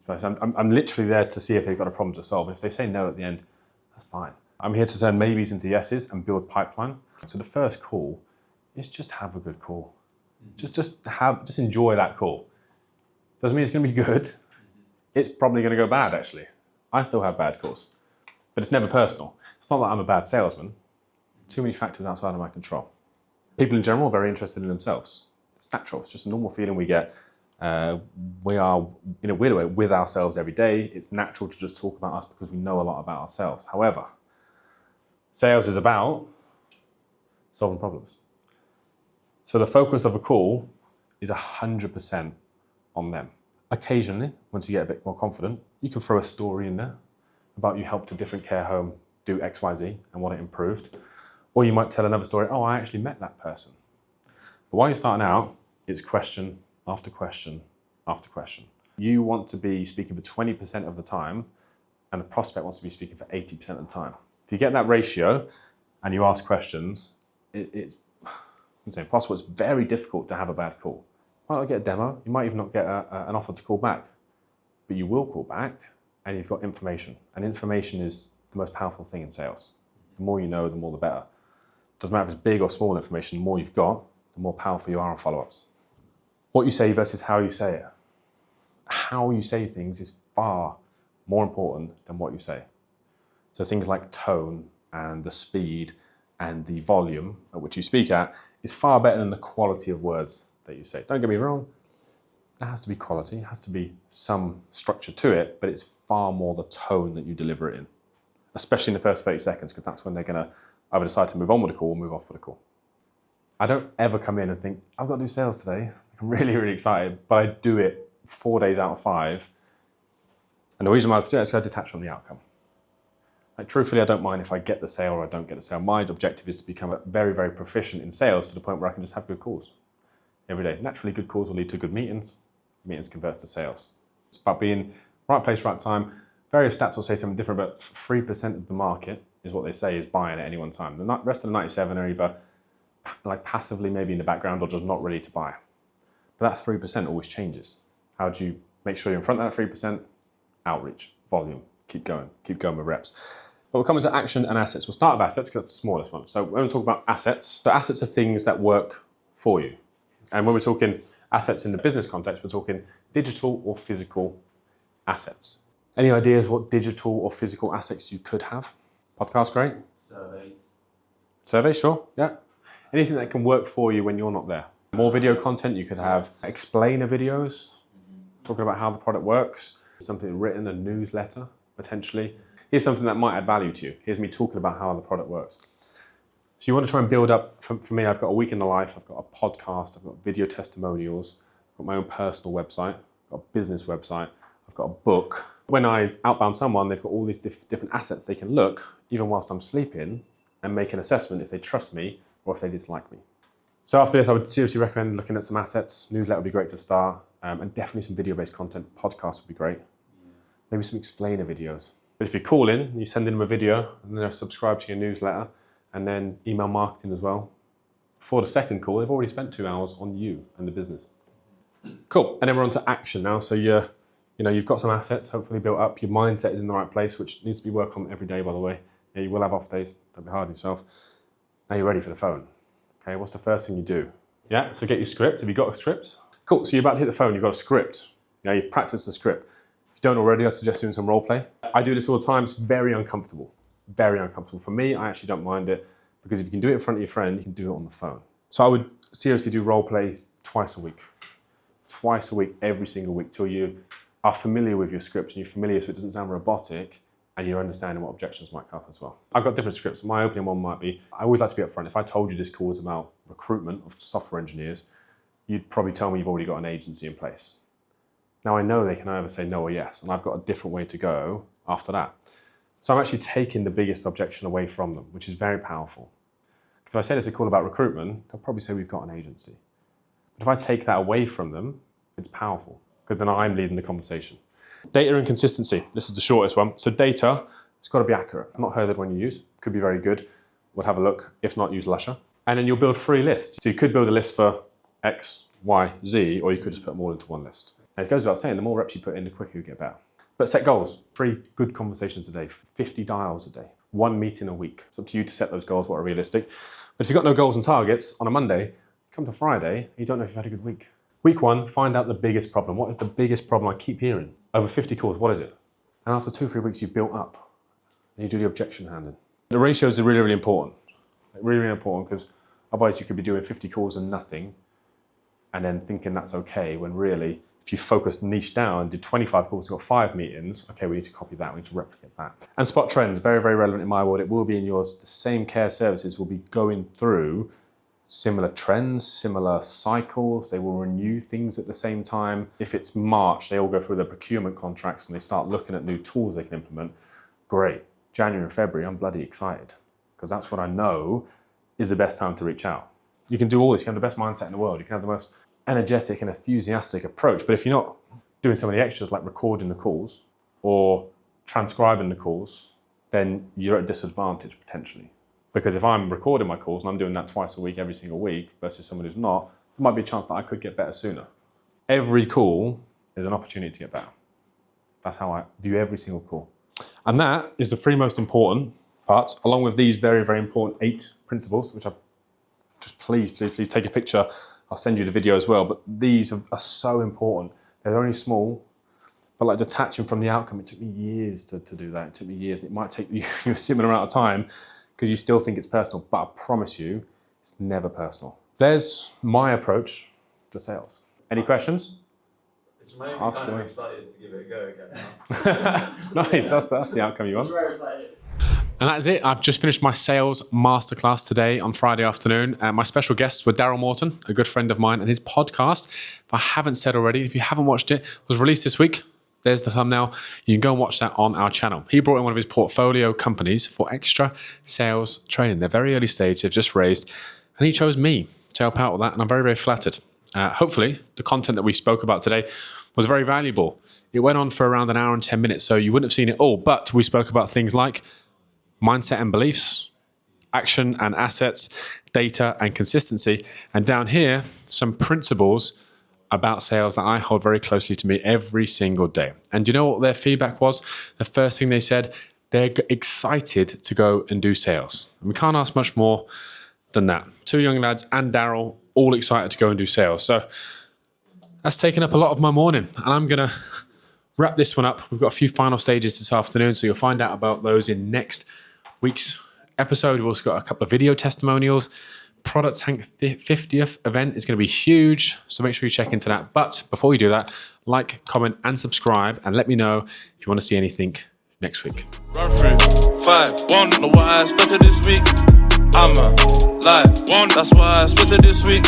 I'm literally there to see if they've got a problem to solve. And if they say no at the end, that's fine. I'm here to turn maybes into yeses and build pipeline. So the first call is just have a good call. Just enjoy that call. Doesn't mean it's going to be good. It's probably going to go bad, actually. I still have bad calls, but it's never personal. It's not that I'm a bad salesman. Too many factors outside of my control. People in general are very interested in themselves. It's natural. It's just a normal feeling we get. We are, in a weird way, with ourselves every day. It's natural to just talk about us because we know a lot about ourselves. However, sales is about solving problems. So the focus of a call is 100% on them. Occasionally, once you get a bit more confident, you can throw a story in there about you helped a different care home do X, Y, Z and what it improved. Or you might tell another story, oh, I actually met that person. But while you're starting out, it's question after question after question. You want to be speaking for 20% of the time, and the prospect wants to be speaking for 80% of the time. If you get that ratio and you ask questions, it's impossible. It's very difficult to have a bad call. might not get a demo, you might even not get an offer to call back, but you will call back and you've got information. And information is the most powerful thing in sales. The more you know, the more the better. Doesn't matter if it's big or small information, the more you've got, the more powerful you are on follow-ups. What you say versus how you say it. How you say things is far more important than what you say. So things like tone and the speed and the volume at which you speak at is far better than the quality of words that you say. Don't get me wrong, there has to be quality, there has to be some structure to it, but it's far more the tone that you deliver it in, especially in the first 30 seconds, because that's when they're going to either decide to move on with the call or move off with the call. I don't ever come in and think, I've got to do sales today. I'm really, really excited, but I do it 4 days out of 5. And the reason why I have to do it is because I detach from the outcome. Like, truthfully, I don't mind if I get the sale or I don't get the sale. My objective is to become very, very proficient in sales to the point where I can just have good calls every day. Naturally, good calls will lead to good meetings. Meetings converts to sales. It's about being right place, right time. Various stats will say something different, but 3% of the market is what they say is buying at any one time. The rest of the 97 are either like passively maybe in the background or just not ready to buy. But that 3% always changes. How do you make sure you're in front of that 3%? Outreach, volume, keep going with reps. But we'll come into action and assets. We'll start with assets because that's the smallest one. So when we talk about assets, so assets are things that work for you. And when we're talking assets in the business context, we're talking digital or physical assets. Any ideas what digital or physical assets you could have? Podcast, great. Surveys, sure, yeah. Anything that can work for you when you're not there. More video content, you could have explainer videos, talking about how the product works, something written, a newsletter, potentially. Here's something that might add value to you. Here's me talking about how the product works. So you want to try and build up, for me, I've got a week in the life, I've got a podcast, I've got video testimonials, I've got my own personal website, I've got a business website, I've got a book. When I outbound someone, they've got all these different assets they can look, even whilst I'm sleeping, and make an assessment if they trust me or if they dislike me. So after this, I would seriously recommend looking at some assets. Newsletter would be great to start, and definitely some video-based content. Podcasts would be great. Maybe some explainer videos. But if you call in, you send in them a video, and then they'll subscribe to your newsletter, and then email marketing as well. For the second call, they've already spent 2 hours on you and the business. Cool, and then we're on to action now. So you've got some assets hopefully built up. Your mindset is in the right place, which needs to be worked on every day, by the way. Yeah, you will have off days. Don't be hard on yourself. Now you're ready for the phone. Okay, what's the first thing you do? Yeah, so get your script. Have you got a script? Cool, so you're about to hit the phone, you've got a script. Yeah, you've practiced the script. If you don't already, I suggest doing some role play. I do this all the time, it's very uncomfortable. Very uncomfortable. For me, I actually don't mind it because if you can do it in front of your friend, you can do it on the phone. So I would seriously do role play twice a week. Twice a week, every single week, till you are familiar with your script and you're familiar so it doesn't sound robotic and you're understanding what objections might come up as well. I've got different scripts. My opening one might be, I always like to be upfront. If I told you this call was about recruitment of software engineers, you'd probably tell me you've already got an agency in place. Now I know they can either say no or yes, and I've got a different way to go after that. So I'm actually taking the biggest objection away from them, which is very powerful. Because if I say there's a call about recruitment, they'll probably say we've got an agency. But if I take that away from them, it's powerful, because then I'm leading the conversation. Data and consistency. This is the shortest one. So data, it's got to be accurate. I've not heard of one you use. Could be very good. We'll have a look. If not, use Lusher. And then you'll build 3 lists. So you could build a list for X, Y, Z, or you could just put them all into one list. And it goes without saying, the more reps you put in, the quicker you get better. But set goals. 3 good conversations a day, 50 dials a day, 1 meeting a week. It's up to you to set those goals, what are realistic. But if you've got no goals and targets on a Monday, come to Friday, you don't know if you've had a good week. Week 1, find out the biggest problem. What is the biggest problem I keep hearing? Over 50 calls, what is it? And after 2 or 3 weeks, you've built up. And you do the objection handling. The ratios are really, really important. Really, really important, because otherwise you could be doing 50 calls and nothing, and then thinking that's okay, when really, if you focus niche down, did 25 calls, got 5 meetings, okay, we need to copy that, we need to replicate that. And spot trends, very, very relevant in my world. It will be in yours. The same care services will be going through similar trends, similar cycles. They will renew things at the same time. If it's March, they all go through their procurement contracts and they start looking at new tools they can implement. Great. January and February, I'm bloody excited, because that's what I know is the best time to reach out. You can do all this. You can have the best mindset in the world. You can have the most energetic and enthusiastic approach. But if you're not doing some of the extras like recording the calls or transcribing the calls, then you're at a disadvantage potentially. Because if I'm recording my calls and I'm doing that twice a week, every single week, versus someone who's not, there might be a chance that I could get better sooner. Every call is an opportunity to get better. That's how I view every single call. And that is the 3 most important parts, along with these very, very important 8 principles, which I just please take a picture. I'll send you the video as well. But these are so important. They're only small, but like detaching from the outcome, it took me years to do that. It took me years. And it might take you a similar amount of time because you still think it's personal, but I promise you, it's never personal. There's my approach to sales. Any questions? It's made me Ask kind of away. excited to give it a go again now. Nice, that's the outcome you want. It's rare as that is. And that's it. I've just finished my sales masterclass today on Friday afternoon. My special guests were Daryl Morton, a good friend of mine, and his podcast, if I haven't said already, if you haven't watched it, was released this week. There's the thumbnail. You can go and watch that on our channel. He brought in one of his portfolio companies for extra sales training. They're very early stage. They've just raised, and he chose me to help out with that, and I'm very, very flattered. Hopefully, the content that we spoke about today was very valuable. It went on for around an hour and 10 minutes, so you wouldn't have seen it all, but we spoke about things like mindset and beliefs, action and assets, data and consistency, and down here, some principles about sales that I hold very closely to me every single day. And you know what their feedback was? The first thing they said, they're excited to go and do sales. And we can't ask much more than that. 2 young lads and Daryl, all excited to go and do sales. So that's taken up a lot of my morning, and I'm gonna wrap this one up. We've got a few final stages this afternoon, so you'll find out about those in next week's episode. We've also got a couple of video testimonials. Product Tank 50th event is going to be huge, so make sure you check into that. But before you do that, like, comment, and subscribe, and let me know if you want to see anything next week. Run through 5, 1, know what I expected this week. I'm alive, 1, that's what I expected this week.